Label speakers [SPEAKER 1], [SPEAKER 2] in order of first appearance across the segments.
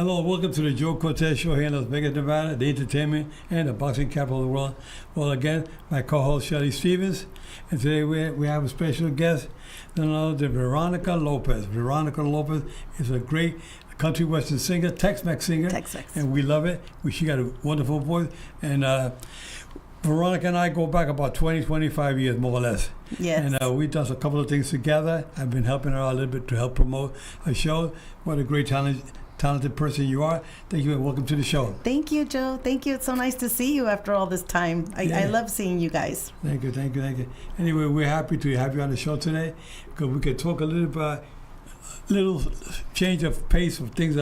[SPEAKER 1] Hello, welcome to the Joe Cortez Show here in Las Vegas, Nevada, the entertainment and the boxing capital of the world. Well, again, my co-host Shelly Stevens, and today we have a special guest, none other than Veronica Lopez. Veronica Lopez is a great country western singer, Tex-Mex singer, and we love it. She got a wonderful voice, and Veronica and I go back about 20, 25 years, more or less.
[SPEAKER 2] Yes.
[SPEAKER 1] And we've done a couple of things together. I've been helping her out a little bit to help promote her show. What a great talented person you are. Thank you and welcome to the show.
[SPEAKER 2] Thank you, Joe. Thank you. It's so nice to see you after all this time. I love seeing you guys.
[SPEAKER 1] Thank you. Anyway, we're happy to have you on the show today because we could talk a little about little change of pace of things.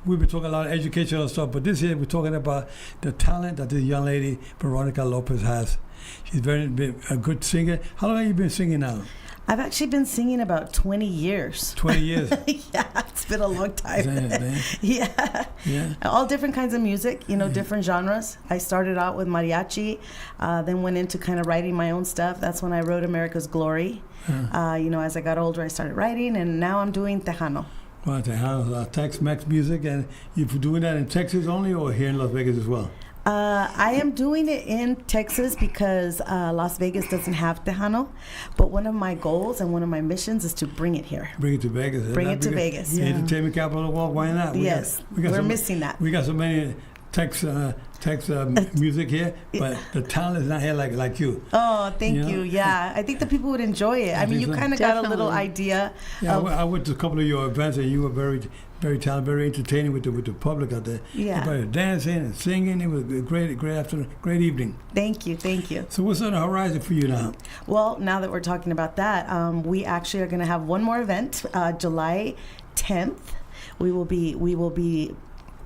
[SPEAKER 1] We've been talking a lot of educational stuff, but this year we're talking about the talent that this young lady, Veronica Lopez, has. She's a good singer. How long have you been singing now?
[SPEAKER 2] I've actually been singing about 20 years.
[SPEAKER 1] 20 years?
[SPEAKER 2] Yeah, it's been a long time.
[SPEAKER 1] Damn.
[SPEAKER 2] Yeah. All different kinds of music, different genres. I started out with mariachi, then went into kind of writing my own stuff. That's when I wrote America's Glory. As I got older, I started writing, and now I'm doing Tejano.
[SPEAKER 1] Well, Tejano, Tex-Mex music, and you're doing that in Texas only or here in Las Vegas as well?
[SPEAKER 2] I am doing it in Texas because Las Vegas doesn't have Tejano, but one of my goals and one of my missions is to bring it here.
[SPEAKER 1] Bring it to Vegas.
[SPEAKER 2] Vegas.
[SPEAKER 1] Yeah. Entertainment capital of the world, why not?
[SPEAKER 2] We're missing that.
[SPEAKER 1] We got so many Tex music here, but the talent is not here like you.
[SPEAKER 2] Oh, thank you. Yeah, I think the people would enjoy it. I mean, you kind of got a little idea.
[SPEAKER 1] Yeah, I went to a couple of your events, and you were very talented, very entertaining with the public out there.
[SPEAKER 2] Yeah.
[SPEAKER 1] Everybody was dancing and singing. It was a great afternoon, great evening.
[SPEAKER 2] Thank you.
[SPEAKER 1] So what's on the horizon for you now?
[SPEAKER 2] Well, now that we're talking about that, we actually are going to have one more event, July 10th. We will be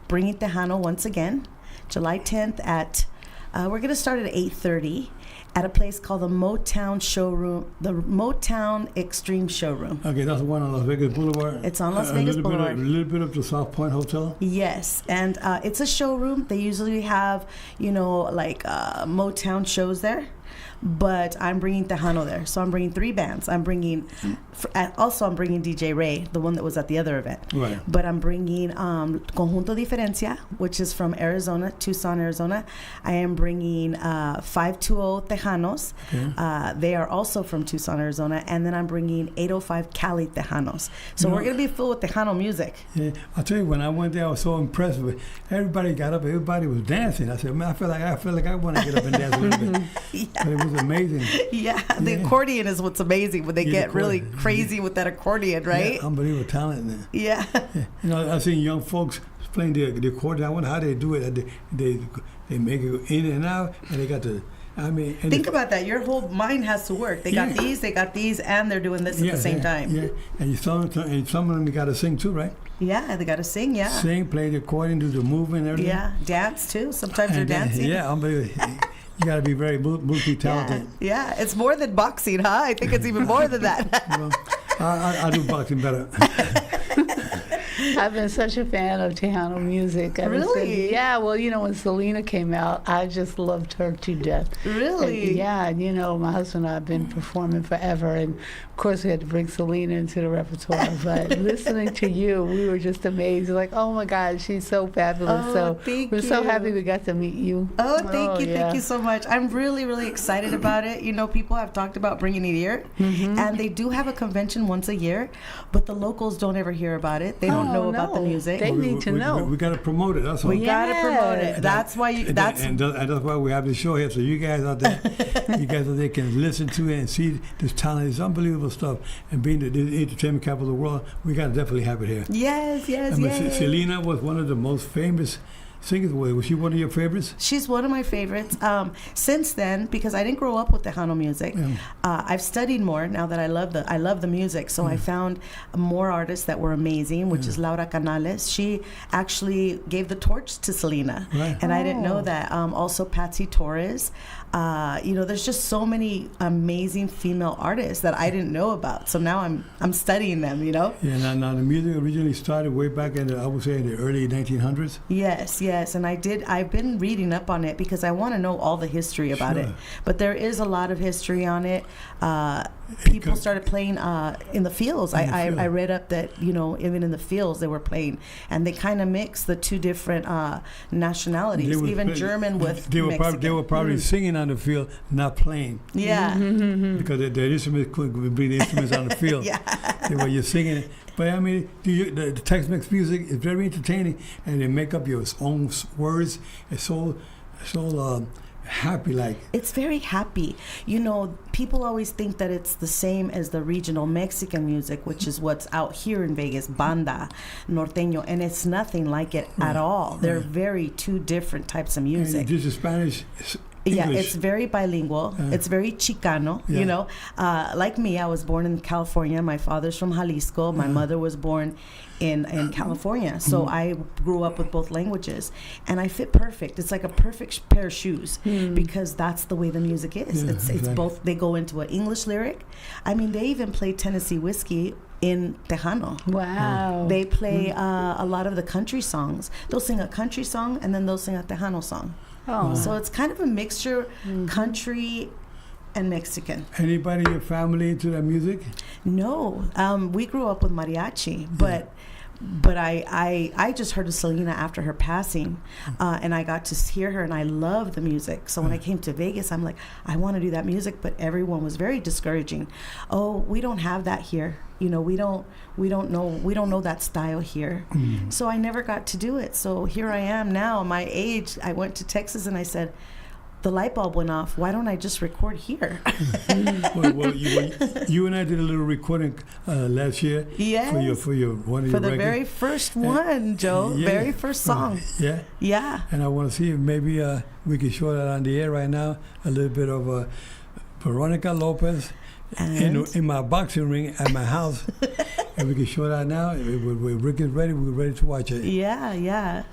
[SPEAKER 2] bringing Tejano once again, July 10th at, we're going to start at 8:30 at a place called the Motown Showroom, the Motown Extreme Showroom.
[SPEAKER 1] Okay, that's the one on Las Vegas Boulevard.
[SPEAKER 2] It's on Las Vegas Boulevard.
[SPEAKER 1] A little bit of the South Point Hotel.
[SPEAKER 2] Yes, and it's a showroom. They usually have, Motown shows there. But I'm bringing Tejano there. So I'm bringing 3 bands. I'm bringing DJ Ray, the one that was at the other event.
[SPEAKER 1] Right.
[SPEAKER 2] But I'm bringing Conjunto Diferencia, which is from Arizona, Tucson, Arizona. I am bringing 520 Tejanos. Okay. They are also from Tucson, Arizona. And then I'm bringing 805 Cali Tejanos. So we're going to be full with Tejano music.
[SPEAKER 1] Yeah, I'll tell you, when I went there, I was so impressed with everybody got up, everybody was dancing. I said, man, I feel like I want to get up and dance a little bit.
[SPEAKER 2] Yeah.
[SPEAKER 1] But it was amazing.
[SPEAKER 2] Yeah, the accordion is what's amazing when they get really crazy with that accordion, right?
[SPEAKER 1] Yeah, unbelievable talent there.
[SPEAKER 2] Yeah.
[SPEAKER 1] I've seen young folks playing the accordion. I wonder how they do it. They make it in and out, and they got think
[SPEAKER 2] about that. Your whole mind has to work. They got these, and they're doing this at the same time.
[SPEAKER 1] Yeah, and some of them got to sing too, right?
[SPEAKER 2] Yeah, they got to sing. Yeah,
[SPEAKER 1] sing, play the accordion, do the movement, and everything.
[SPEAKER 2] Yeah, dance too. Sometimes they're dancing.
[SPEAKER 1] Yeah, unbelievable. You got to be very multi-talented.
[SPEAKER 2] Yeah, it's more than boxing, huh? I think it's even more than that.
[SPEAKER 1] Well, I do boxing better.
[SPEAKER 3] I've been such a fan of Tejano music.
[SPEAKER 2] Really?
[SPEAKER 3] Yeah, well, when Selena came out, I just loved her to death.
[SPEAKER 2] Really?
[SPEAKER 3] And, my husband and I have been performing forever, and of course we had to bring Selena into the repertoire, but listening to you, we were just amazed. Like, oh my God, she's so fabulous.
[SPEAKER 2] Oh,
[SPEAKER 3] we're so happy we got to meet you.
[SPEAKER 2] Oh, thank you so much. I'm really, really excited about it. People have talked about bringing it here, and they do have a convention once a year, but the locals don't ever hear about it. They don't know about the music.
[SPEAKER 3] They need to know.
[SPEAKER 1] We got to promote it. That's all.
[SPEAKER 2] We got to promote it. That's why that's
[SPEAKER 1] why we have the show here. So you guys out there, can listen to it and see this talent. It's unbelievable stuff. And being the entertainment capital of the world, we got to definitely have it here.
[SPEAKER 2] Yes.
[SPEAKER 1] Selena was one of the most famous singers. Was she one of your favorites?
[SPEAKER 2] She's one of my favorites. Since then, because I didn't grow up with Tejano music, I've studied more now that I love the music. So I found more artists that were amazing, which is Laura Canales. She actually gave the torch to Selena, and I didn't know that. Also Patsy Torres. There's just so many amazing female artists that I didn't know about. So now I'm studying them. Yeah.
[SPEAKER 1] Now the music originally started way back in the early 1900s.
[SPEAKER 2] Yes. And I've been reading up on it because I want to know all the history about it. But there is a lot of history on it. people started playing in the fields. I
[SPEAKER 1] field.
[SPEAKER 2] read up that, even in the fields they were playing, and they kind of mix the two different nationalities, even German with Mexican.
[SPEAKER 1] They were probably singing on the field, not playing.
[SPEAKER 2] Yeah.
[SPEAKER 1] Because their instruments could be the instruments on the field.
[SPEAKER 2] Yeah.
[SPEAKER 1] While you're singing it. But I mean, the Tex-Mex music is very entertaining, and they make up your own words. It's so happy, like.
[SPEAKER 2] It's very happy. People always think that it's the same as the regional Mexican music, which is what's out here in Vegas, banda, norteño, and it's nothing like it at all. They're very two different types of music.
[SPEAKER 1] And this is Spanish.
[SPEAKER 2] Yeah,
[SPEAKER 1] English.
[SPEAKER 2] it's very bilingual. It's very Chicano, like me, I was born in California. My father's from Jalisco. My mother was born in California. So I grew up with both languages. And I fit perfect. It's like a perfect pair of shoes because that's the way the music is.
[SPEAKER 1] Yeah,
[SPEAKER 2] it's both. They go into an English lyric. I mean, they even play Tennessee Whiskey in Tejano.
[SPEAKER 3] Wow.
[SPEAKER 2] They play a lot of the country songs. They'll sing a country song and then they'll sing a Tejano song.
[SPEAKER 3] Oh.
[SPEAKER 2] So it's kind of a mixture, country and Mexican.
[SPEAKER 1] Anybody in your family into that music?
[SPEAKER 2] No, we grew up with mariachi, but I just heard of Selena after her passing, and I got to hear her, and I love the music. So when I came to Vegas, I'm like, I want to do that music, but everyone was very discouraging. Oh, we don't have that here. We don't know that style here. So I never got to do it. So here I am now, my age. I went to Texas and I said, the light bulb went off. Why don't I just record here?
[SPEAKER 1] well, you and I did a little recording last year.
[SPEAKER 2] Yes.
[SPEAKER 1] For your one of
[SPEAKER 2] for
[SPEAKER 1] your
[SPEAKER 2] the
[SPEAKER 1] records.
[SPEAKER 2] very first one, Joe.
[SPEAKER 1] Yeah.
[SPEAKER 2] Very first song.
[SPEAKER 1] Yeah.
[SPEAKER 2] Yeah.
[SPEAKER 1] And I want to see if maybe we can show that on the air right now. A little bit of Veronica Lopez in my boxing ring at my house. And we can show that now. When Rick is ready, we're ready to watch it.
[SPEAKER 2] Yeah, yeah.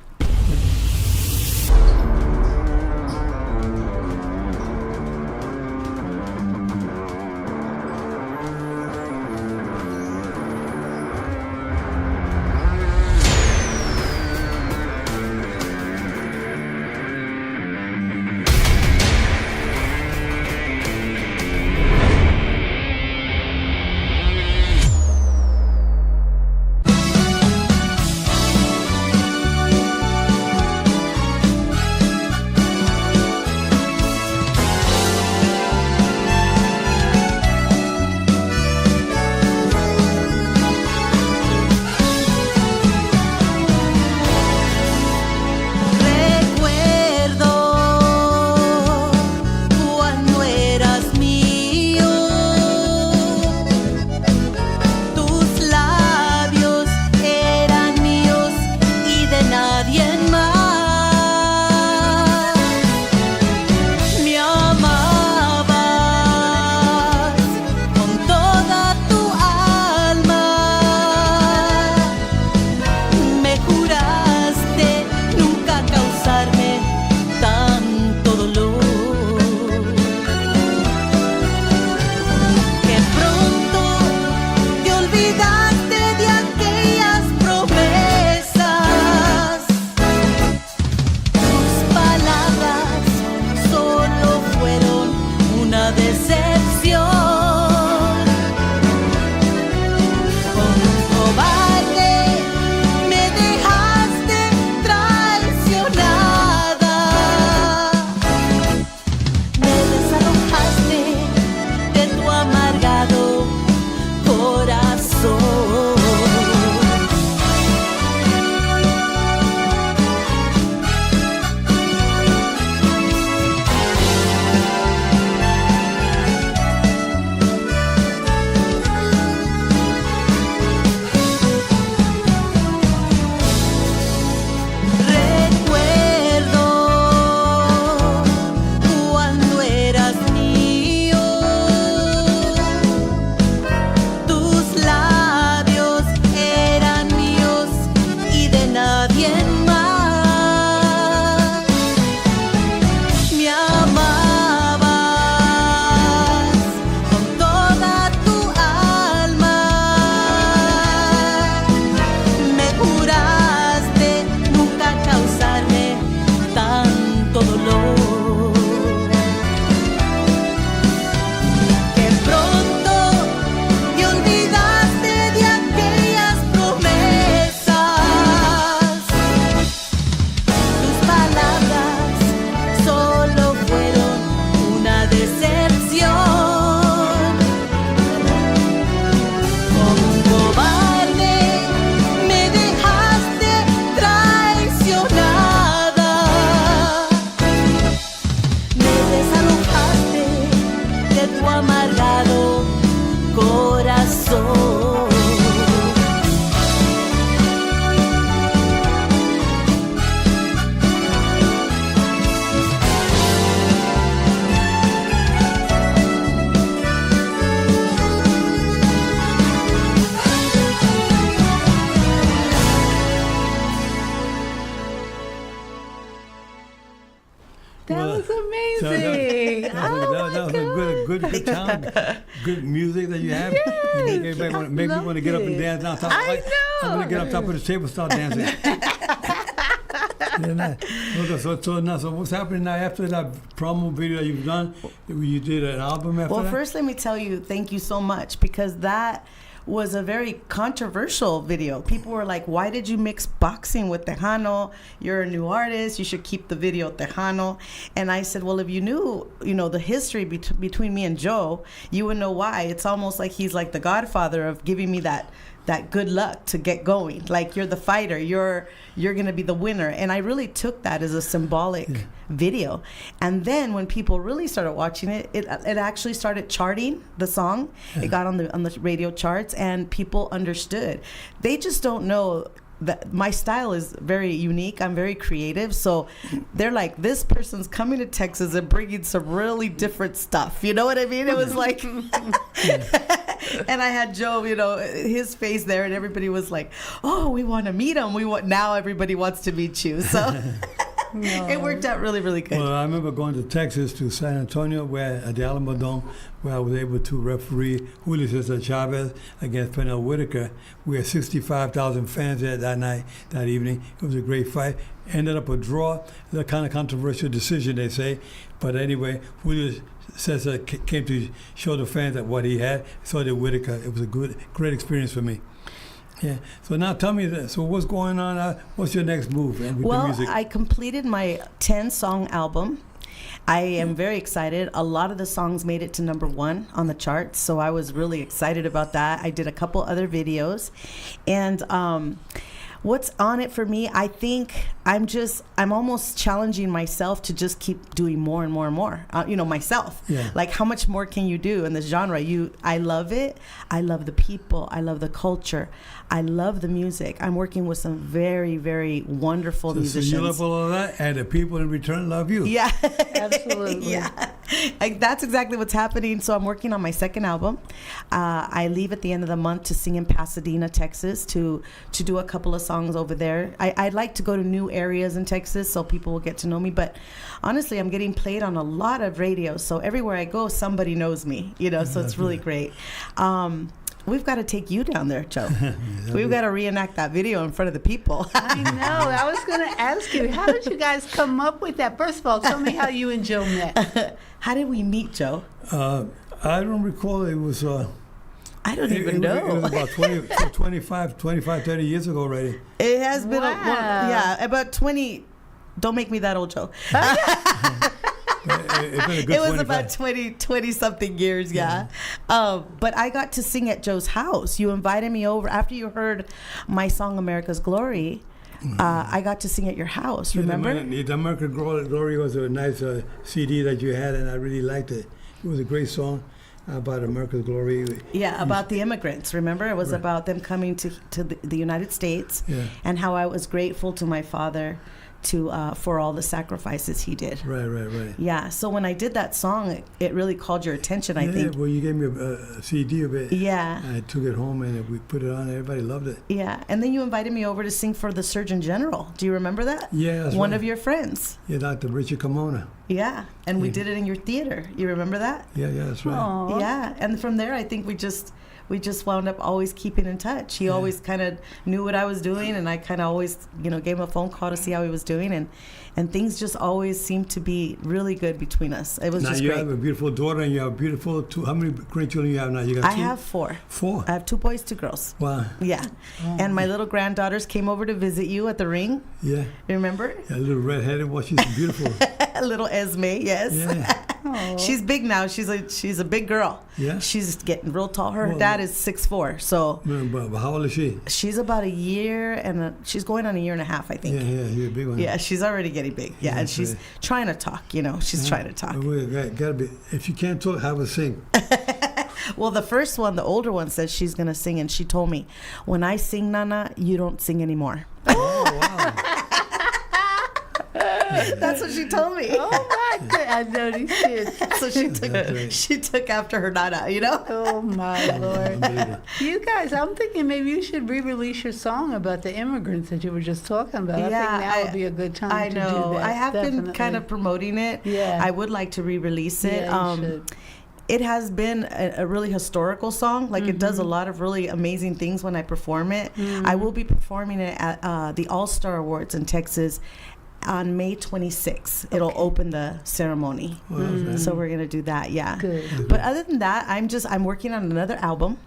[SPEAKER 2] tu amargado corazón.
[SPEAKER 3] That was amazing.
[SPEAKER 1] That was a good sound, good music that you have.
[SPEAKER 3] Yes,
[SPEAKER 1] Make me want to get up and dance now.
[SPEAKER 3] I know.
[SPEAKER 1] I'm going to get on top of the table and start dancing. So what's happening now after that promo video that you've done? You did an album after that?
[SPEAKER 2] Well, first let me tell you, thank you so much, because that was a very controversial video. People were like, why did you mix boxing with Tejano? You're a new artist. You should keep the video Tejano. And I said, well, if you knew, the history between me and Joe, you would know why. It's almost like he's like the godfather of giving me that good luck to get going. Like, you're the fighter. You're going to be the winner. And I really took that as a symbolic video. And then when people really started watching it, it actually started charting the song. It got on the radio charts, and people understood. They just don't know that my style is very unique. I'm very creative. So they're like, this person's coming to Texas and bringing some really different stuff. You know what I mean? It was like, and I had Joe, his face there, and everybody was like, oh, we want to meet him. Now everybody wants to meet you. So it worked out really, really good.
[SPEAKER 1] Well, I remember going to Texas, to San Antonio, at the Alamo Dome, where I was able to referee Julio Cesar Chavez against Pernell Whitaker. We had 65,000 fans there that evening. It was a great fight. Ended up a draw. It was a kind of controversial decision, they say. But anyway, Julio Cesar came to show the fans that what he had. So did Whitaker. It was a great experience for me. Yeah. So now tell me this. So what's going on? What's your next move with the music?
[SPEAKER 2] I completed my 10-song album. I am very excited. A lot of the songs made it to #1 on the charts, so I was really excited about that. I did a couple other videos, and what's on it for me, I think I'm almost challenging myself to just keep doing more and more and more. Myself.
[SPEAKER 1] Yeah.
[SPEAKER 2] Like, how much more can you do in this genre? I love it. I love the people. I love the culture. I love the music. I'm working with some very, very wonderful musicians.
[SPEAKER 1] So you love all of that, and the people in return love you.
[SPEAKER 2] Yeah.
[SPEAKER 3] Absolutely.
[SPEAKER 2] Yeah. That's exactly what's happening. So I'm working on my second album. I leave at the end of the month to sing in Pasadena, Texas, to do a couple of songs over there. I'd like to go to new areas in Texas so people will get to know me. But honestly, I'm getting played on a lot of radio. So everywhere I go, somebody knows me, so it's really great. We've got to take you down there, Joe. We've got to reenact that video in front of the people.
[SPEAKER 3] I know. I was going to ask you, how did you guys come up with that? First of all, tell me how you and Joe met.
[SPEAKER 2] How did we meet, Joe?
[SPEAKER 1] I don't recall. It was...
[SPEAKER 2] I don't even know.
[SPEAKER 1] It was about 25, 30 years ago already.
[SPEAKER 2] It has been,
[SPEAKER 3] Wow.
[SPEAKER 2] about 20. Don't make me that old, Joe.
[SPEAKER 1] It
[SPEAKER 2] was about 20 something years, yeah. But I got to sing at Joe's house. You invited me over after you heard my song America's Glory. I got to sing at your house, remember?
[SPEAKER 1] The American Glory was a nice CD that you had, and I really liked it. It was a great song about America's Glory.
[SPEAKER 2] Yeah, about the immigrants, remember? It was about them coming to the United States, and how I was grateful to my father for all the sacrifices he did.
[SPEAKER 1] Right.
[SPEAKER 2] Yeah, so when I did that song, it really called your attention, I think.
[SPEAKER 1] Well, you gave me a CD of it.
[SPEAKER 2] Yeah.
[SPEAKER 1] I took it home and we put it on. Everybody loved it.
[SPEAKER 2] Yeah, and then you invited me over to sing for the Surgeon General. Do you remember that?
[SPEAKER 1] Yeah, that's
[SPEAKER 2] One
[SPEAKER 1] right.
[SPEAKER 2] of your friends.
[SPEAKER 1] Yeah, Dr. Richard Kimona.
[SPEAKER 2] Yeah, and we did it in your theater. You remember that?
[SPEAKER 1] Yeah, that's right.
[SPEAKER 3] Aww.
[SPEAKER 2] Yeah, and from there, I think we just wound up always keeping in touch. He always kind of knew what I was doing, and I kind of always, gave him a phone call to see how he was doing, and things just always seemed to be really good between us. It was just great.
[SPEAKER 1] Now you have a beautiful daughter, and you have beautiful how many grandchildren you have now? You got two?
[SPEAKER 2] I have 4.
[SPEAKER 1] 4?
[SPEAKER 2] I have 2 boys, 2 girls.
[SPEAKER 1] Wow.
[SPEAKER 2] Yeah, and my little granddaughters came over to visit you at the ring.
[SPEAKER 1] Yeah.
[SPEAKER 2] Remember?
[SPEAKER 1] A little redheaded one. She's beautiful.
[SPEAKER 2] Little Esme, yes.
[SPEAKER 1] Yeah.
[SPEAKER 3] Oh.
[SPEAKER 2] She's big now. She's a big girl.
[SPEAKER 1] Yeah?
[SPEAKER 2] She's getting real tall. Her
[SPEAKER 1] Well,
[SPEAKER 2] dad is 6'4", so
[SPEAKER 1] But how old is she?
[SPEAKER 2] she's about a year she's going on a year and a half, I think.
[SPEAKER 1] Yeah, you're a big one.
[SPEAKER 2] Yeah, she's already getting big. Yeah,
[SPEAKER 1] Yeah,
[SPEAKER 2] and she's
[SPEAKER 1] right.
[SPEAKER 2] trying to talk. She's trying to talk.
[SPEAKER 1] Gotta be. If you can't talk, have her sing.
[SPEAKER 2] Well, the first one, the older one, says she's gonna sing, and she told me, "When I sing, Nana, you don't sing anymore."
[SPEAKER 1] Oh wow!
[SPEAKER 2] That's what she told me.
[SPEAKER 3] Oh my God, I know these kids.
[SPEAKER 2] So
[SPEAKER 1] That's right.
[SPEAKER 2] she took after her Nana.
[SPEAKER 3] Oh my Lord.
[SPEAKER 1] Unbelievable.
[SPEAKER 3] You guys, I'm thinking maybe you should re-release your song about the immigrants that you were just talking about. I think now would be a good time
[SPEAKER 2] I
[SPEAKER 3] to
[SPEAKER 2] know.
[SPEAKER 3] do that.
[SPEAKER 2] I have been
[SPEAKER 3] Definitely.
[SPEAKER 2] kind of promoting it.
[SPEAKER 3] Yeah.
[SPEAKER 2] I would like to re-release it.
[SPEAKER 3] Yeah, you should.
[SPEAKER 2] It has been a really historical song. Like, it does a
[SPEAKER 3] Mm-hmm.
[SPEAKER 2] lot of really amazing things when I perform it. I will be performing it at the All-Star Awards in Texas on May 26th. It'll open the ceremony.
[SPEAKER 1] Well, that's
[SPEAKER 2] So we're going to do that, yeah.
[SPEAKER 3] Good.
[SPEAKER 2] But other than that, I'm working on another album.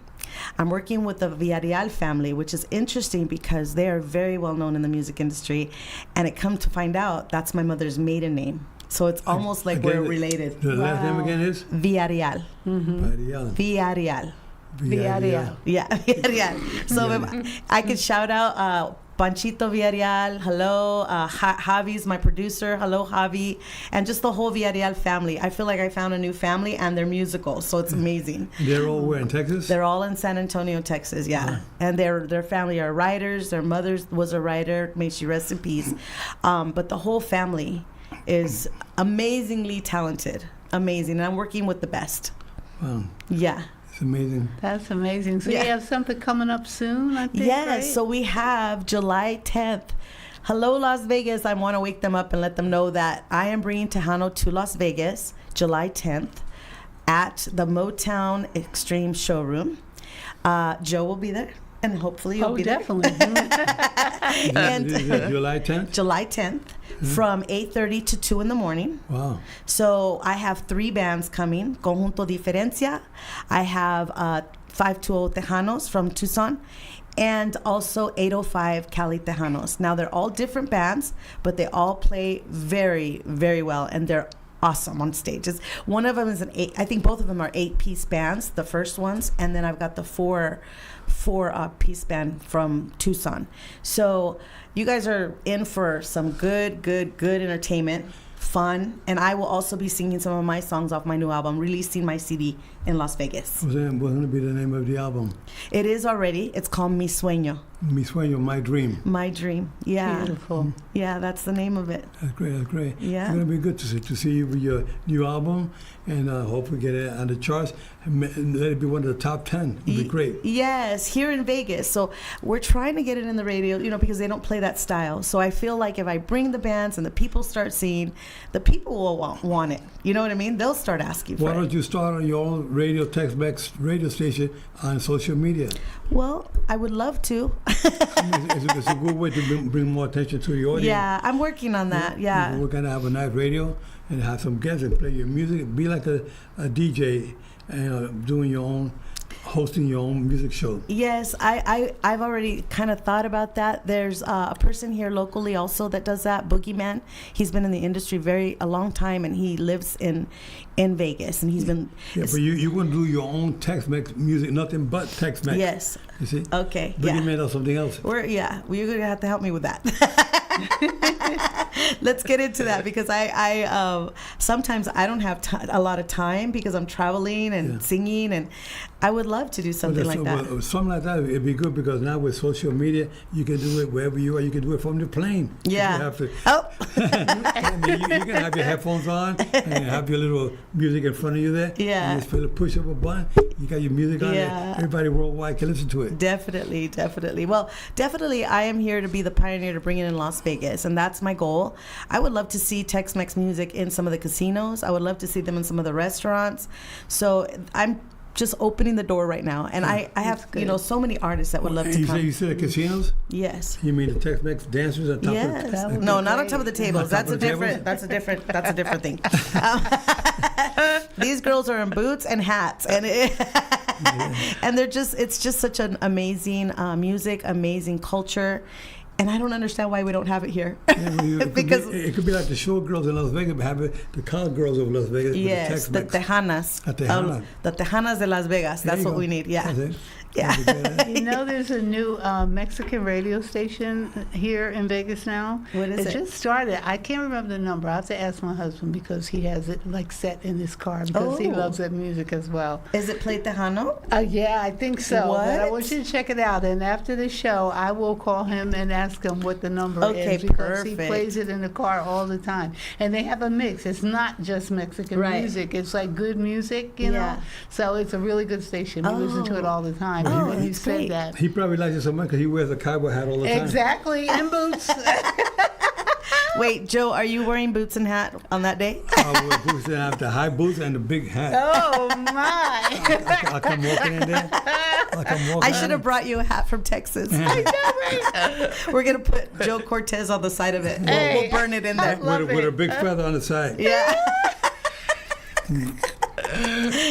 [SPEAKER 2] I'm working with the Villarreal family, which is interesting because they are very well known in the music industry. And it come to find out, that's my mother's maiden name. So it's almost like we're
[SPEAKER 1] Again,
[SPEAKER 2] related.
[SPEAKER 1] The last name
[SPEAKER 3] Wow.
[SPEAKER 1] again is
[SPEAKER 2] Villarreal.
[SPEAKER 1] Villarreal.
[SPEAKER 2] Villarreal.
[SPEAKER 3] Villarreal.
[SPEAKER 2] Yeah, Villarreal. So if I could shout out Panchito Villarreal, hello. Javi's my producer, hello Javi. And just the whole Villarreal family. I feel like I found a new family, and they're musical, so it's amazing.
[SPEAKER 1] They're all where in Texas?
[SPEAKER 2] They're all in San Antonio, Texas, yeah. And their family are writers. Their mother was a writer, may she rest in peace. But the whole family is amazingly talented, amazing. And I'm working with the best.
[SPEAKER 1] Wow,
[SPEAKER 2] Yeah.
[SPEAKER 1] it's amazing.
[SPEAKER 3] That's amazing. So
[SPEAKER 2] Yeah.
[SPEAKER 3] you have something coming up soon, I think,
[SPEAKER 2] Yes,
[SPEAKER 3] right?
[SPEAKER 2] so we have July 10th. Hello, Las Vegas. I want to wake them up and let them know that I am bringing Tejano to Las Vegas July 10th at the Motown Extreme Showroom. Joe will be there, and hopefully you'll
[SPEAKER 3] Oh,
[SPEAKER 2] be there.
[SPEAKER 3] definitely.
[SPEAKER 2] And
[SPEAKER 1] Is it July 10th?
[SPEAKER 2] July 10th from 8:30 to 2 in the morning.
[SPEAKER 1] Wow.
[SPEAKER 2] So I have 3 bands coming. Conjunto Diferencia. I have 520 Tejanos from Tucson. And also 805 Cali Tejanos. Now, they're all different bands, but they all play very, very well. And they're awesome on stages. One of them is I think both of them are 8-piece bands, the first ones. And then I've got the four piece band from Tucson. So you guys are in for some good entertainment, fun, and I will also be singing some of my songs off my new album, releasing my CD in Las Vegas.
[SPEAKER 1] What's going to be the name of the album?
[SPEAKER 2] It is already. It's called Mi Sueño,
[SPEAKER 1] Mi Sueño, My Dream.
[SPEAKER 2] My Dream. Yeah,
[SPEAKER 3] Beautiful.
[SPEAKER 2] yeah, that's the name of it.
[SPEAKER 1] That's great. That's great.
[SPEAKER 2] Yeah.
[SPEAKER 1] It's going to be good to see you with your new album, and hope we get it on the charts and let it be one of the top 10. It'd be great.
[SPEAKER 2] Yes, here in Vegas. So we're trying to get it in the radio, because they don't play that style. So I feel like if I bring the bands and the people start singing, the people will want it. You know what I mean? They'll start asking for
[SPEAKER 1] Why
[SPEAKER 2] it.
[SPEAKER 1] don't you start on your own radio, Tex-Mex radio station on social media?
[SPEAKER 2] Well, I would love to.
[SPEAKER 1] It's a good way to bring more attention to the audience.
[SPEAKER 2] Yeah, I'm working on that. Yeah.
[SPEAKER 1] We're going to have a nice radio and have some guests and play your music. Be like a DJ and hosting your own music show.
[SPEAKER 2] Yes, I've already kind of thought about that. There's a person here locally also that does that, Boogeyman. He's been in the industry a long time, and he lives in Vegas, and he's been.
[SPEAKER 1] Yeah, but you're going to do your own Tex-Mex music, nothing but Tex-Mex.
[SPEAKER 2] Yes.
[SPEAKER 1] You see?
[SPEAKER 2] Okay.
[SPEAKER 1] Boogie
[SPEAKER 2] Yeah.
[SPEAKER 1] Man or something else.
[SPEAKER 2] Well, you're gonna have to help me with that. Let's get into that, because I sometimes I don't have a lot of time because I'm traveling and singing, and I would love to do something like that.
[SPEAKER 1] Something like that, it'd be good, because now with social media, you can do it wherever you are. You can do it from the plane.
[SPEAKER 2] Yeah.
[SPEAKER 1] You have to.
[SPEAKER 2] Oh.
[SPEAKER 1] I mean, you can have your headphones on and have your little music in front of you there.
[SPEAKER 2] Yeah.
[SPEAKER 1] You just push up a button. You got your music on there.
[SPEAKER 2] Yeah.
[SPEAKER 1] Everybody worldwide can listen to it.
[SPEAKER 2] Definitely. Well, definitely, I am here to be the pioneer to bring it in Las Vegas, and that's my goal. I would love to see Tex-Mex music in some of the casinos. I would love to see them in some of the restaurants. So I'm just opening the door right now, and I have so many artists that would love to come.
[SPEAKER 1] You said the casinos?
[SPEAKER 2] Yes.
[SPEAKER 1] You mean the Tex-Mex dancers on top
[SPEAKER 2] Yes.
[SPEAKER 1] of
[SPEAKER 3] That would
[SPEAKER 2] No,
[SPEAKER 3] be
[SPEAKER 2] not on
[SPEAKER 3] great.
[SPEAKER 2] top of the tables.
[SPEAKER 1] On top
[SPEAKER 2] That's
[SPEAKER 1] of
[SPEAKER 2] a
[SPEAKER 1] the
[SPEAKER 2] different.
[SPEAKER 1] tables?
[SPEAKER 2] That's a different thing. These girls are in boots and hats, and and it's just such an amazing music, amazing culture. And I don't understand why we don't have it here.
[SPEAKER 1] Yeah,
[SPEAKER 2] Because
[SPEAKER 1] it could be like the showgirls in Las Vegas, but have it, the cowgirls of Las Vegas.
[SPEAKER 2] yes, the Tejanas.
[SPEAKER 1] The Tejana.
[SPEAKER 2] The Tejanas de Las Vegas.
[SPEAKER 1] There
[SPEAKER 2] That's
[SPEAKER 1] you
[SPEAKER 2] what
[SPEAKER 1] go.
[SPEAKER 2] we need. Yeah.
[SPEAKER 1] That's it.
[SPEAKER 2] Yeah.
[SPEAKER 3] You know, there's a new Mexican radio station here in Vegas now.
[SPEAKER 2] What is it?
[SPEAKER 3] It just started. I can't remember the number. I have to ask my husband because he has it like set in his car because he
[SPEAKER 2] Oh.
[SPEAKER 3] loves that music as well.
[SPEAKER 2] Is it Play Tejano?
[SPEAKER 3] Yeah, I think so. But I
[SPEAKER 2] What?
[SPEAKER 3] want you to check it out. And after the show, I will call him and ask him what the number
[SPEAKER 2] Okay,
[SPEAKER 3] is because he
[SPEAKER 2] perfect.
[SPEAKER 3] plays it in the car all the time. And they have a mix. It's not just Mexican
[SPEAKER 2] Right.
[SPEAKER 3] music. It's like good music, you
[SPEAKER 2] Yeah.
[SPEAKER 3] know. So it's a really good station. We listen to it all the time.
[SPEAKER 2] Oh,
[SPEAKER 3] And when you
[SPEAKER 2] that's
[SPEAKER 3] said
[SPEAKER 2] great.
[SPEAKER 3] that.
[SPEAKER 1] He probably likes it so much because he wears a cowboy hat all the time.
[SPEAKER 3] Exactly, and boots.
[SPEAKER 2] Wait, Joe, are you wearing boots and hat on that day?
[SPEAKER 1] I wear boots and I have the high boots and the big hat.
[SPEAKER 3] Oh my!
[SPEAKER 1] I'll come walking in there.
[SPEAKER 2] I should have brought you a hat from Texas.
[SPEAKER 3] I know, right?
[SPEAKER 2] We're going to put Joe Cortez on the side of it.
[SPEAKER 3] Hey,
[SPEAKER 2] We'll burn it in there.
[SPEAKER 3] love
[SPEAKER 1] with a
[SPEAKER 3] it.
[SPEAKER 1] big feather on the side.
[SPEAKER 2] Yeah.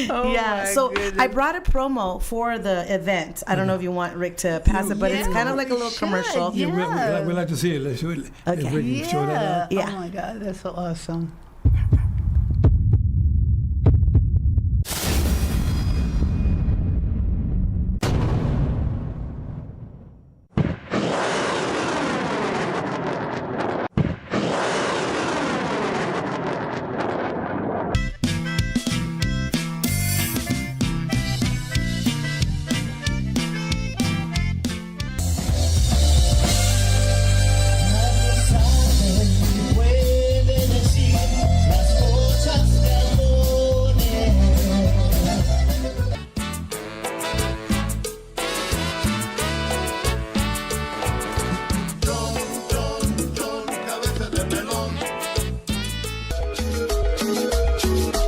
[SPEAKER 3] Oh
[SPEAKER 2] Yeah,
[SPEAKER 3] my
[SPEAKER 2] so
[SPEAKER 3] goodness.
[SPEAKER 2] I brought a promo for the event. I don't know if you want Rick to pass it, but it's kind of like a little
[SPEAKER 3] should,
[SPEAKER 2] commercial.
[SPEAKER 3] yeah.
[SPEAKER 1] We like to see it. Let's show it.
[SPEAKER 2] Okay.
[SPEAKER 1] If we can show that out.
[SPEAKER 2] Yeah.
[SPEAKER 3] Oh my God, that's so awesome.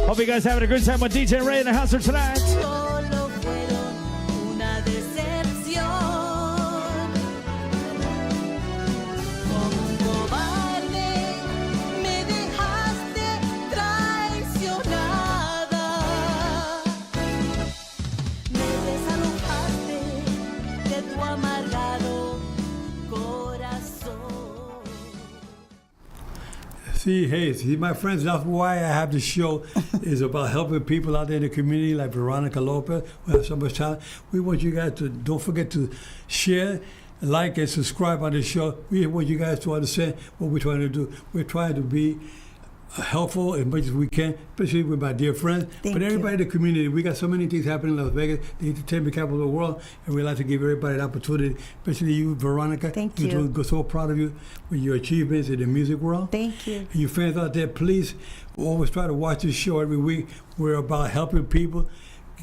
[SPEAKER 4] Hope you guys having a good time with DJ Ray in the house for tonight.
[SPEAKER 5] Solo fueron una decepción. Como un cobarde me dejaste traicionada. Me desalojaste de tu amargado corazón.
[SPEAKER 1] See, my friends, that's why I have this show. Is about helping people out there in the community, like Veronica Lopez, who has so much talent. We want you guys to don't forget to share, like, and subscribe on the show. We want you guys to understand what we're trying to do. We're trying to be helpful as much as we can, especially with my dear friends.
[SPEAKER 2] Thank
[SPEAKER 1] but everybody
[SPEAKER 2] you.
[SPEAKER 1] in the community, we got so many things happening in Las Vegas, the entertainment capital of the world, and we like to give everybody an opportunity, especially you, Veronica.
[SPEAKER 2] Thank
[SPEAKER 1] We're
[SPEAKER 2] you.
[SPEAKER 1] so proud of you with your achievements in the music world.
[SPEAKER 2] Thank you.
[SPEAKER 1] And you fans out there, please always try to watch this show every week. We're about helping people,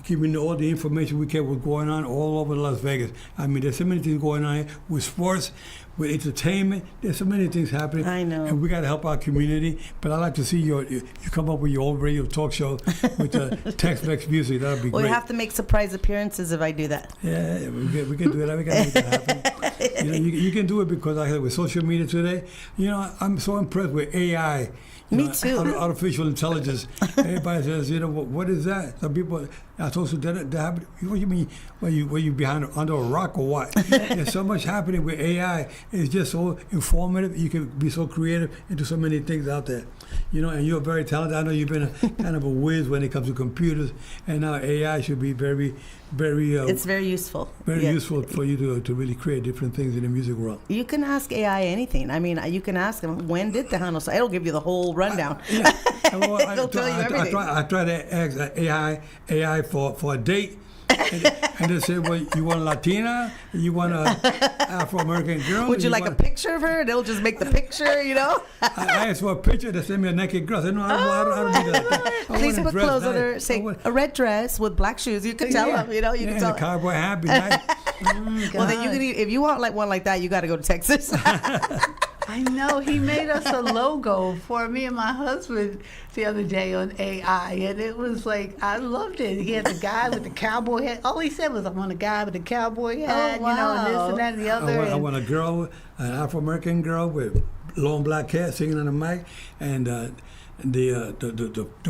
[SPEAKER 1] giving all the information we can what's going on all over Las Vegas. I mean, there's so many things going on here with sports, with entertainment. There's so many things happening.
[SPEAKER 2] I know.
[SPEAKER 1] And we got to help our community. But I like to see you come up with your own radio talk show with Tex-Mex music. That would be
[SPEAKER 2] Well,
[SPEAKER 1] great.
[SPEAKER 2] you have to make surprise appearances if I do that.
[SPEAKER 1] Yeah, we can do that. We can make that happen. You can do it because I with social media today. I'm so impressed with AI.
[SPEAKER 2] Me too.
[SPEAKER 1] Artificial intelligence. Everybody says, what is that? Some people are supposed to happen. What do you mean? Were you behind under a rock or what? There's so much happening with AI. It's just so informative. You can be so creative and do so many things out there. And you're very talented. I know you've been kind of a whiz when it comes to computers, and now AI should be very, very.
[SPEAKER 2] It's very useful.
[SPEAKER 1] Very
[SPEAKER 2] Yeah.
[SPEAKER 1] useful for you to really create different things in the music world.
[SPEAKER 2] You can ask AI anything. I mean, you can ask them, when did Tejano start? It'll give you the whole rundown.
[SPEAKER 1] Well,
[SPEAKER 2] It'll tell you everything.
[SPEAKER 1] I try to ask AI for a date, and they say, well, you want a Latina? You want a Afro-American girl?
[SPEAKER 2] Would you like a picture of her? And it'll just make the picture,
[SPEAKER 1] I asked for a picture. They send me a naked girl. I said, no, I don't need that. I
[SPEAKER 2] Please
[SPEAKER 1] want
[SPEAKER 2] put
[SPEAKER 1] dress
[SPEAKER 2] clothes on
[SPEAKER 1] nice.
[SPEAKER 2] her.
[SPEAKER 1] I
[SPEAKER 2] Say,
[SPEAKER 1] want-
[SPEAKER 2] a red dress with black shoes. You can tell them, you can
[SPEAKER 1] and
[SPEAKER 2] tell
[SPEAKER 1] a cowboy hat, be nice.
[SPEAKER 2] Well, then if you want one like that, you got to go to Texas.
[SPEAKER 3] I know. He made us a logo for me and my husband the other day on AI, and it was like, I loved it. He had the guy with the cowboy hat. All he said was, I want a guy with a cowboy hat, and this and that and the other.
[SPEAKER 1] I want a girl, an Afro-American girl with long black hair singing on the mic, and the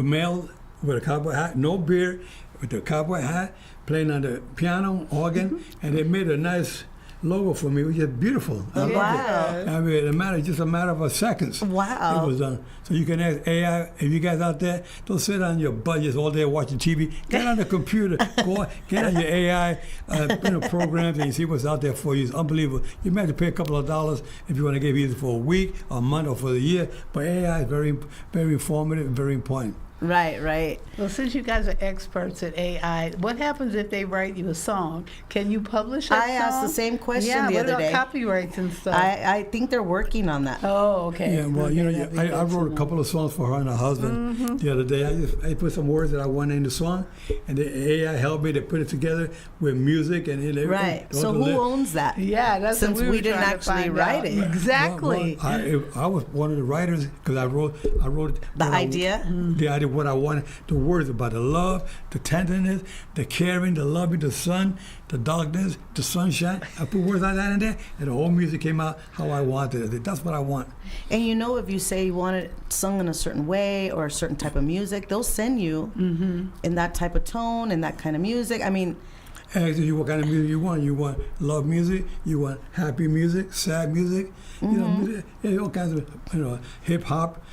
[SPEAKER 1] male with a cowboy hat, no beard, with the cowboy hat, playing on the piano, organ, and they made a nice logo for me. It was just beautiful. I loved
[SPEAKER 2] Wow.
[SPEAKER 1] it. I mean, just a matter of seconds.
[SPEAKER 2] Wow.
[SPEAKER 1] It was done. So you can ask AI, if you guys out there, don't sit on your budgets all day watching TV. Get on the computer. Get on your AI programs and you see what's out there for you. It's unbelievable. You might have to pay a couple of dollars if you want to give either for a week, a month, or for the year. But AI is very, very informative and very important.
[SPEAKER 2] Right.
[SPEAKER 3] Well, since you guys are experts at AI, what happens if they write you a song? Can you publish that
[SPEAKER 2] I
[SPEAKER 3] song?
[SPEAKER 2] asked the same question
[SPEAKER 3] yeah,
[SPEAKER 2] the
[SPEAKER 3] what
[SPEAKER 2] other
[SPEAKER 3] about
[SPEAKER 2] day.
[SPEAKER 3] copyrights and stuff?
[SPEAKER 2] I think they're working on that.
[SPEAKER 3] Oh, okay.
[SPEAKER 1] Yeah, well,
[SPEAKER 3] Okay, that'd be
[SPEAKER 1] I
[SPEAKER 3] good
[SPEAKER 1] wrote
[SPEAKER 3] to
[SPEAKER 1] a couple of songs for her and her husband the other day. I put some words that I wanted in the song, and the AI helped me to put it together with music and everything.
[SPEAKER 2] Right.
[SPEAKER 1] All
[SPEAKER 2] So
[SPEAKER 1] the
[SPEAKER 2] who
[SPEAKER 1] lyrics.
[SPEAKER 2] owns that?
[SPEAKER 3] Yeah, that's
[SPEAKER 2] Since
[SPEAKER 3] what
[SPEAKER 2] we
[SPEAKER 3] were
[SPEAKER 2] didn't
[SPEAKER 3] trying to
[SPEAKER 2] actually
[SPEAKER 3] find
[SPEAKER 2] write
[SPEAKER 3] out.
[SPEAKER 2] it.
[SPEAKER 3] Exactly.
[SPEAKER 1] Well, I was one of the writers because I wrote
[SPEAKER 2] The
[SPEAKER 1] what
[SPEAKER 2] idea?
[SPEAKER 1] the idea, what I wanted, the words about the love, the tenderness, the caring, the loving, the sun, the darkness, the sunshine. I put words like that in there, and the whole music came out how I wanted it. That's what I want.
[SPEAKER 2] And you know, if you say you want it sung in a certain way or a certain type of music, they'll send you in that type of tone and that kind of music. I mean,
[SPEAKER 1] Ask you what kind of music you want. You want love music. You want happy music, sad music. You know, music, all kinds of hip hop,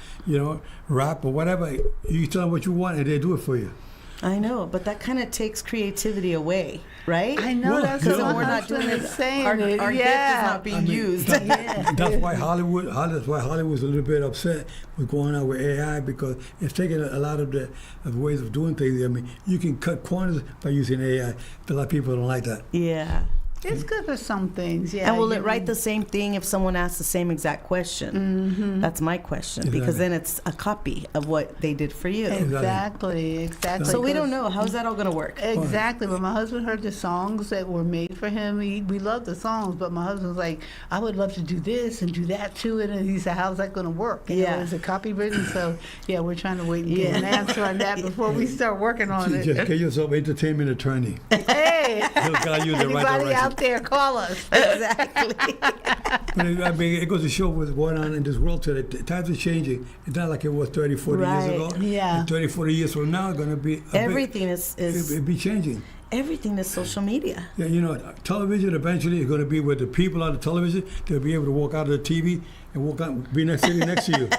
[SPEAKER 1] rap or whatever. You tell them what you want, and they do it for you.
[SPEAKER 2] I know, but that kind of takes creativity away, right?
[SPEAKER 3] I know,
[SPEAKER 1] Well,
[SPEAKER 3] that's
[SPEAKER 1] you
[SPEAKER 3] what
[SPEAKER 1] know,
[SPEAKER 3] my
[SPEAKER 2] we're not
[SPEAKER 3] husband
[SPEAKER 2] doing
[SPEAKER 3] is
[SPEAKER 2] it.
[SPEAKER 3] saying.
[SPEAKER 2] Our
[SPEAKER 3] it.
[SPEAKER 2] gift is
[SPEAKER 3] yeah.
[SPEAKER 2] not being used.
[SPEAKER 1] That's why Hollywood's a little bit upset with going on with AI because it's taking a lot of the ways of doing things. I mean, you can cut corners by using AI, but a lot of people don't like that.
[SPEAKER 2] Yeah.
[SPEAKER 3] It's good for some things, yeah.
[SPEAKER 2] And will
[SPEAKER 3] you
[SPEAKER 2] it write the same thing if someone asks the same exact question? That's my question, because then it's a copy of what they did for you.
[SPEAKER 3] Exactly.
[SPEAKER 2] So we don't know. How's that all going to work?
[SPEAKER 3] Exactly. When my husband heard the songs that were made for him, we love the songs, but my husband's like, I would love to do this and do that to it. And he said, how's that going to work?
[SPEAKER 2] Yeah.
[SPEAKER 3] Is it copywritten? So, yeah, we're trying to wait and get an answer on that before we start working on it.
[SPEAKER 1] Just get yourself an entertainment attorney.
[SPEAKER 3] Hey,
[SPEAKER 1] He'll guide you in the right
[SPEAKER 3] anybody
[SPEAKER 1] direction.
[SPEAKER 3] out there, call us.
[SPEAKER 2] Exactly.
[SPEAKER 1] But I mean, it goes to show what's going on in this world today. Times are changing. It's not like it was 30, 40 years
[SPEAKER 2] Right.
[SPEAKER 1] ago.
[SPEAKER 3] Yeah.
[SPEAKER 1] And 30, 40 years from now, it's going to be
[SPEAKER 2] Everything
[SPEAKER 1] it'll be changing.
[SPEAKER 2] everything is social media.
[SPEAKER 1] Yeah, television eventually is going to be with the people on the television. They'll be able to walk out of the TV and walk out, be sitting next to you.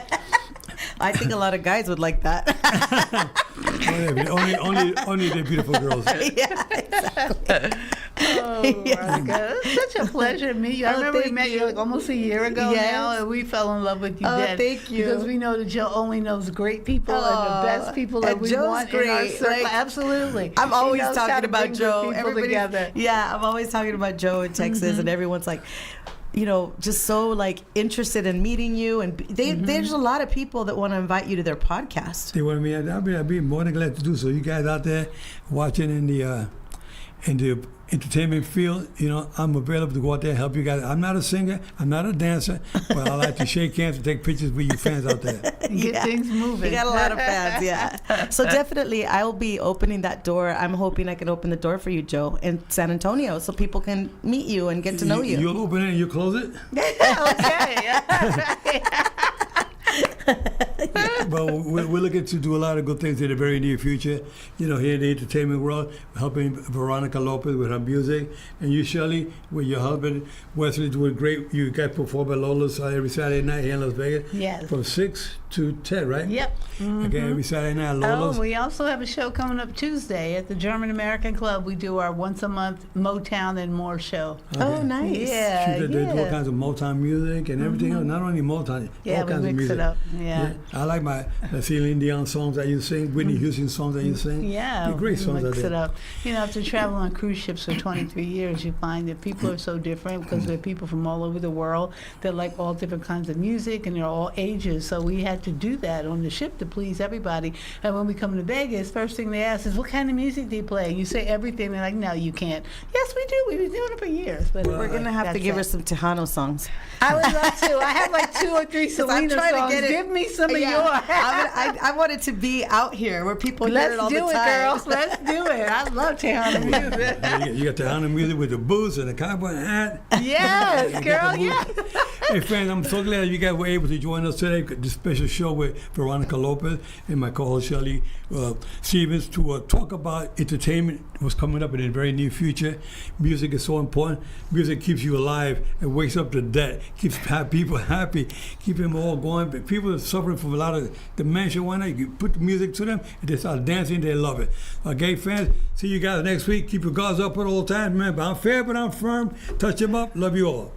[SPEAKER 2] I think a lot of guys would like that.
[SPEAKER 1] Only the beautiful girls.
[SPEAKER 2] Yeah, exactly.
[SPEAKER 3] Oh, Veronica, it's such a pleasure to meet you. I remember we
[SPEAKER 2] thank
[SPEAKER 3] met you
[SPEAKER 2] you.
[SPEAKER 3] like almost a year ago
[SPEAKER 2] Yes.
[SPEAKER 3] now, and we fell in love with you
[SPEAKER 2] Oh,
[SPEAKER 3] then.
[SPEAKER 2] thank you.
[SPEAKER 3] Because we know that Joe only knows great people and the best people that
[SPEAKER 2] and
[SPEAKER 3] we
[SPEAKER 2] Joe's
[SPEAKER 3] want in our
[SPEAKER 2] great.
[SPEAKER 3] circle.
[SPEAKER 2] Like,
[SPEAKER 3] Absolutely.
[SPEAKER 2] I'm
[SPEAKER 3] He
[SPEAKER 2] always
[SPEAKER 3] knows how
[SPEAKER 2] talking
[SPEAKER 3] to
[SPEAKER 2] about
[SPEAKER 3] bring good
[SPEAKER 2] Joe.
[SPEAKER 3] people together.
[SPEAKER 2] Yeah, I'm always talking about Joe in Texas, and everyone's like, just so like interested in meeting you. And there's a lot of people that want to invite you to their podcast.
[SPEAKER 1] They want me. I'd be more than glad to do so. You guys out there watching in the entertainment field, I'm available to go out there and help you guys. I'm not a singer, I'm not a dancer, but I like to shake hands and take pictures with you fans out there.
[SPEAKER 3] Get things moving.
[SPEAKER 2] You got a lot of fans, yeah. So definitely, I will be opening that door. I'm hoping I can open the door for you, Joe, in San Antonio, so people can meet you and get to know you.
[SPEAKER 1] You'll open it and you close it?
[SPEAKER 3] Okay.
[SPEAKER 1] But we're looking to do a lot of good things in the very near future. Here in the entertainment world, helping Veronica Lopez with her music, and you, Shelly, with your husband Wesley, doing great. You guys perform at Lola's every Saturday night here in Las Vegas.
[SPEAKER 3] Yes.
[SPEAKER 1] From 6 to 10, right?
[SPEAKER 3] Yep.
[SPEAKER 1] Again, every Saturday night at Lola's.
[SPEAKER 3] Oh, we also have a show coming up Tuesday at the German American Club. We do our once a month Motown and more show.
[SPEAKER 2] Oh, nice.
[SPEAKER 3] Yeah,
[SPEAKER 1] They do all kinds of Motown music and everything else. Not only Motown,
[SPEAKER 3] Yeah,
[SPEAKER 1] all
[SPEAKER 3] we
[SPEAKER 1] kinds of
[SPEAKER 3] mix
[SPEAKER 1] music.
[SPEAKER 3] it up. Yeah.
[SPEAKER 1] I like the Celine Dion songs that you sing, Whitney Houston songs that you sing.
[SPEAKER 3] Yeah,
[SPEAKER 1] They're great songs
[SPEAKER 3] mix
[SPEAKER 1] out
[SPEAKER 3] it
[SPEAKER 1] there.
[SPEAKER 3] up. After traveling on cruise ships for 23 years, you find that people are so different because they're people from all over the world that like all different kinds of music and they're all ages. So we had to do that on the ship to please everybody. And when we come to Vegas, first thing they ask is, what kind of music do you play? You say everything. They're like, no, you can't. Yes, we do. We've been doing it for years. But
[SPEAKER 2] We're going to have to give her some Tejano songs.
[SPEAKER 3] I would love to. I have like 2 or 3
[SPEAKER 2] I'm
[SPEAKER 3] Selena
[SPEAKER 2] trying
[SPEAKER 3] songs.
[SPEAKER 2] to get it.
[SPEAKER 3] Give me some of yours.
[SPEAKER 2] I want it to be out here where people hear it all
[SPEAKER 3] Let's do
[SPEAKER 2] the
[SPEAKER 3] it,
[SPEAKER 2] time.
[SPEAKER 3] girls. Let's do it. I love Tejano music.
[SPEAKER 1] You got the Tejano music with the boots and the cowboy hat.
[SPEAKER 3] Yes, girl, yes.
[SPEAKER 1] Hey, friends, I'm so glad you guys were able to join us today. This special show with Veronica Lopez and my co-host Shelly Stevens to talk about entertainment. What's coming up in the very near future. Music is so important. Music keeps you alive. It wakes up the dead. Keeps people happy. Keep them all going. But people are suffering from a lot of dementia. One night, you put the music to them, and they start dancing. They love it. Okay, fans. See you guys next week. Keep your guards up at all times. Remember, I'm fair, but I'm firm. Touch them up. Love you all.